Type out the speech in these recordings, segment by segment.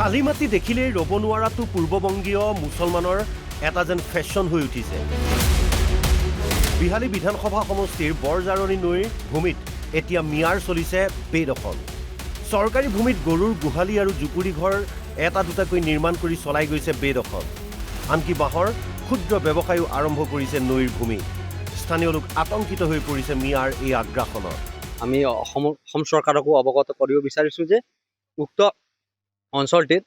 খালী মাটি দেখিলেই ৰ'ব নোৱাৰাটো পূৰ্ববংগীয় মুছলমানৰ এটা যেন ফেশ্বন হৈ উঠিছে। বিহালী বিধানসভা সমষ্টিৰ বৰজাৰণী নৈৰ ভূমিত এতিয়া মিয়াৰ চলিছে বেদখল। চৰকাৰী ভূমিত গৰুৰ গোহালি আৰু জুপুৰি ঘৰ এটা দুটাকৈ নিৰ্মাণ কৰি চলাই গৈছে বেদখল। আনকি বাঁহৰ ক্ষুদ্ৰ ব্যৱসায়ো আৰম্ভ কৰিছে নৈৰ ভূমি। স্থানীয় লোক আতংকিত হৈ পৰিছে মিয়াৰ এই আগ্ৰাসনত। আমি অসম চৰকাৰকো অৱগত কৰিব বিচাৰিছোঁ যে উক্ত অঞ্চলটিত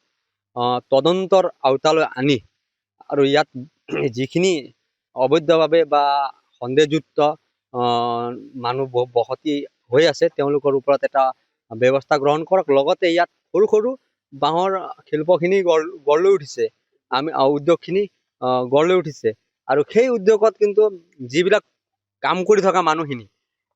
তদন্তৰ আওতালৈ আনি আৰু ইয়াত যিখিনি অবৈধভাৱে বা সন্দেহযুক্ত মানুহ বসতি হৈ আছে তেওঁলোকৰ ওপৰত এটা ব্যৱস্থা গ্ৰহণ কৰক। লগতে ইয়াত সৰু সৰু বাঁহৰ শিল্পখিনি গঢ় লৈ উঠিছে, উদ্যোগখিনি গঢ় লৈ উঠিছে। আৰু সেই উদ্যোগত কিন্তু যিবিলাক কাম কৰি থকা মানুহখিনি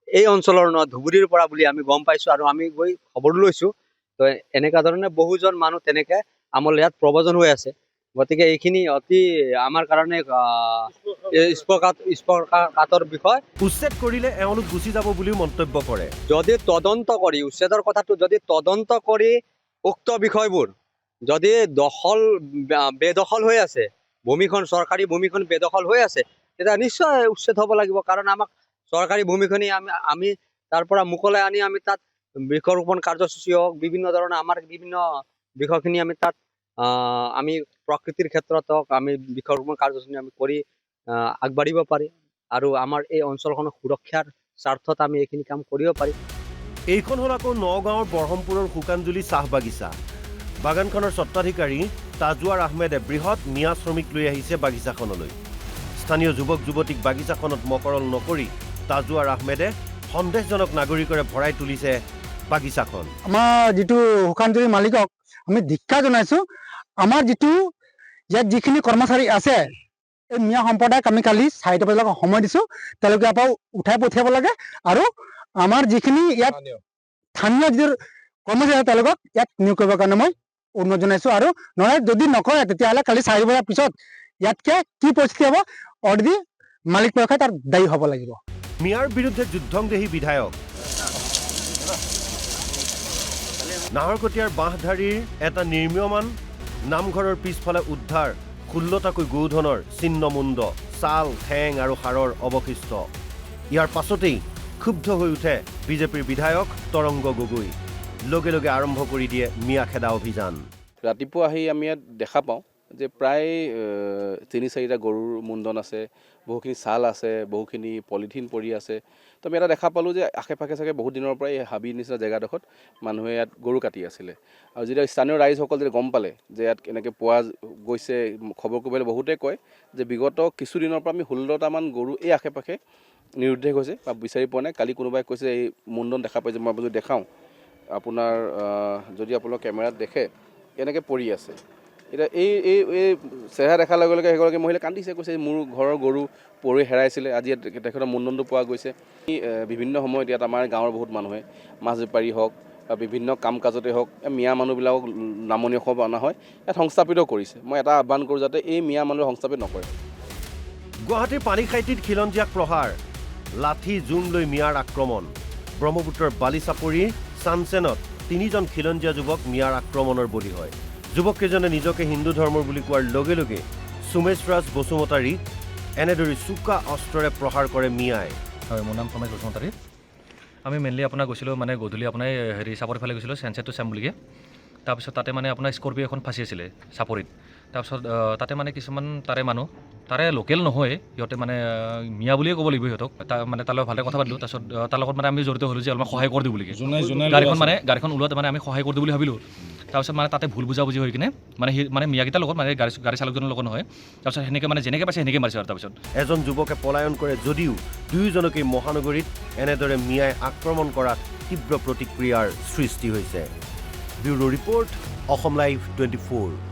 এই অঞ্চলৰ ধুবুৰীৰ পৰা বুলি আমি গম পাইছোঁ আৰু আমি গৈ খবৰ লৈছোঁ। তো এনেকুৱা ধৰণে বহুজন মানুহ তেনেকৈ আমাৰ ইয়াত প্ৰব্ৰজন হৈ আছে। গতিকে এইখিনি অতি আমাৰ কাৰণে স্পৰ্শকাতৰ বিষয়। উচ্ছেদ কৰিলে এওঁলোক গুচি যাব বুলিও মন্তব্য কৰে। যদি তদন্ত কৰি উচ্ছেদৰ কথাটো যদি তদন্ত কৰি উক্ত বিষয়বোৰ যদি বেদখল হৈ আছে, ভূমিখন চৰকাৰী ভূমিখন বেদখল হৈ আছে, তেতিয়া নিশ্চয় উচ্ছেদ হ'ব লাগিব। কাৰণ আমাক চৰকাৰী ভূমিখিনি আমি তাৰ পৰা মুকলাই আনি আমি তাত বৃক্ষৰোপণ কাৰ্যসূচী হওক, বিভিন্ন ধৰণৰ আমাৰ বিভিন্ন বিষয়খিনি আমি তাত আমি প্ৰকৃতিৰ ক্ষেত্ৰত হওক আমি বৃক্ষৰোপণ কাৰ্যসূচী আমি কৰি আগবাঢ়িব পাৰিম আৰু আমাৰ এই অঞ্চলখনৰ সুৰক্ষাৰ স্বাৰ্থত আমি এইখিনি কাম কৰিব পাৰিম। এইখন হ'ল আকৌ নগাঁৱৰ বৰহমপুৰৰ শুকানজুলি চাহ বাগিচা। বাগানখনৰ স্বত্বাধিকাৰী তাজৱাৰ আহমেদে বৃহৎ মিয়া শ্ৰমিক লৈ আহিছে বাগিচাখনলৈ। স্থানীয় যুৱক যুৱতীক বাগিচাখনত মকৰল নকৰি তাজৱাৰ আহমেদে সন্দেহজনক নাগৰিকৰে ভৰাই তুলিছে বাগিচাখন। আমাৰ যিটো শুকানজুলি মালিকক আমি ধিক্ষা জনাইছোঁ। আমাৰ যিটো ইয়াত যিখিনি কৰ্মচাৰী আছে এই মিয়া সম্প্ৰদায়ক আমি কালি 4টা বজালৈকে সময় দিছোঁ। তেওঁলোকে আকৌ উঠাই পঠিয়াব লাগে আৰু আমাৰ যিখিনি ইয়াত স্থানীয় যিটো কৰ্মচাৰী আছে তেওঁলোকক ইয়াত নিয়োগ কৰিবৰ কাৰণে মই অনুৰোধ জনাইছোঁ। আৰু নহয় যদি নকৰে তেতিয়াহ'লে কালি 4 বজাৰ পিছত ইয়াতকৈ কি পৰিস্থিতি হ'ব অলৰেডি মালিক পক্ষই তাৰ দায়ী হ'ব লাগিব। মিয়াৰ বিৰুদ্ধে যুদ্ধংদেহী বিধায়ক নাহৰকটীয়াৰ বাঁহধাৰীৰ এটা নিৰ্মীয়মান নামঘৰৰ পিছফালে উদ্ধাৰ 16টাকৈ গোধনৰ ছিন্নমুণ্ড, ছাল, ঠেং আৰু হাড়ৰ অৱশিষ্ট। ইয়াৰ পাছতেই ক্ষুব্ধ হৈ উঠে বিজেপিৰ বিধায়ক তৰংগ গগৈ। লগে লগে আৰম্ভ কৰি দিয়ে মিয়া খেদা অভিযান। ৰাতিপুৱা আহি আমি ইয়াত দেখা পাওঁ যে প্ৰায় 3-4টা গৰুৰ মুণ্ডন আছে, বহুখিনি ছাল আছে, বহুখিনি পলিথিন পৰি আছে। তো আমি এটা দেখা পালোঁ যে আশে পাশে চাগে বহুত দিনৰ পৰাই এই হাবিৰ নিচিনা জেগাডোখৰত মানুহে ইয়াত গৰু কাটি আছিলে। আৰু যেতিয়া স্থানীয় ৰাইজসকল যেতিয়া গম পালে যে ইয়াত এনেকৈ পোৱা গৈছে, খবৰ কৰিবলৈ বহুতে কয় যে বিগত কিছুদিনৰ পৰা আমি 16টামান গৰু এই আশে পাশে নিৰুদ্দেশ হৈছে বা বিচাৰি পোৱা নাই। কালি কোনোবাই কৈছে এই মুণ্ডন দেখা পাইছে, মই যদি দেখাওঁ আপোনাৰ যদি আপোনালোক কেমেৰাত দেখে এনেকৈ পৰি আছে। এতিয়া এই চেহেৰা দেখাৰ লগে লগে সেইগৰাকী মহিলাই কান্দিছে, কৈছে মোৰ ঘৰৰ গৰু পৰি হেৰাইছিলে, আজি তেখেতৰ মুণ্ডনটো পোৱা গৈছে। বিভিন্ন সময়ত ইয়াত আমাৰ গাঁৱৰ বহুত মানুহে মাছ বেপাৰী হওক বা বিভিন্ন কাম কাজতে হওক মিয়া মানুহবিলাকক নামনি অসমত অনা হয়, ইয়াত সংস্থাপিত কৰিছে। মই এটা আহ্বান কৰোঁ যাতে এই মিয়া মানুহে সংস্থাপিত নকৰে। গুৱাহাটীৰ পানীখাইটিত খিলঞ্জীয়াক প্ৰহাৰ, লাঠি জোং লৈ মিয়াৰ আক্ৰমণ। ব্ৰহ্মপুত্ৰৰ বালিচাপৰিৰ চানচেনত 3জন খিলঞ্জীয়া যুৱক মিয়াৰ আক্ৰমণৰ বলি হয়। যুৱককেইজনে নিজকে হিন্দু ধৰ্মৰ বুলি কোৱাৰ লগে লগে সুমেশ ৰাজ বসুমতাৰীক এনেদৰে চোকা অস্ত্ৰৰে প্ৰহাৰ কৰে মিয়াই। হয়, মোৰ নাম সুমেশ বসুমতাৰী। আমি মেইনলি আপোনাৰ গৈছিলোঁ মানে গধূলি আপোনাৰ চাপৰিৰ ফালে গৈছিলোঁ চেনচেট টু চেম বুলিকে। তাৰপিছত তাতে মানে আপোনাৰ স্কৰ্পিঅ' এখন ফাঁচি আছিলে চাপৰিত। তাৰপিছত তাতে মানে কিছুমান তাৰে মানুহ তাৰে লোকেল নহয়, সিহঁতে মানে মিয়া বুলিয়ে ক'ব লাগিব সিহঁতক। মানে তাৰ লগত ভালকৈ কথা পাতিলোঁ। তাৰপিছত তাৰ লগত মানে আমি জড়িত হ'লোঁ যে অলপমান সহায় কৰি দিওঁ বুলি। গাড়ীখন ওলোৱাত মানে আমি সহায় কৰি দিওঁ বুলি ভাবিলোঁ। তাৰপিছত মানে তাতে ভুল বুজাবুজি হৈ কিনে মানে মিয়াকেইটাৰ লগত মানে গাড়ী চালকজনৰ লগত নহয়। তাৰপিছত সেনেকৈ মানে যেনেকৈ পাইছে সেনেকৈ মাৰিছে। আৰু তাৰপিছত এজন যুৱকে পলায়ন কৰে যদিও দুয়োজনকেই মহানগৰীত এনেদৰে মিয়াই আক্ৰমণ কৰাত তীব্ৰ প্ৰতিক্ৰিয়াৰ সৃষ্টি হৈছে। Bureau report, Assam live 24।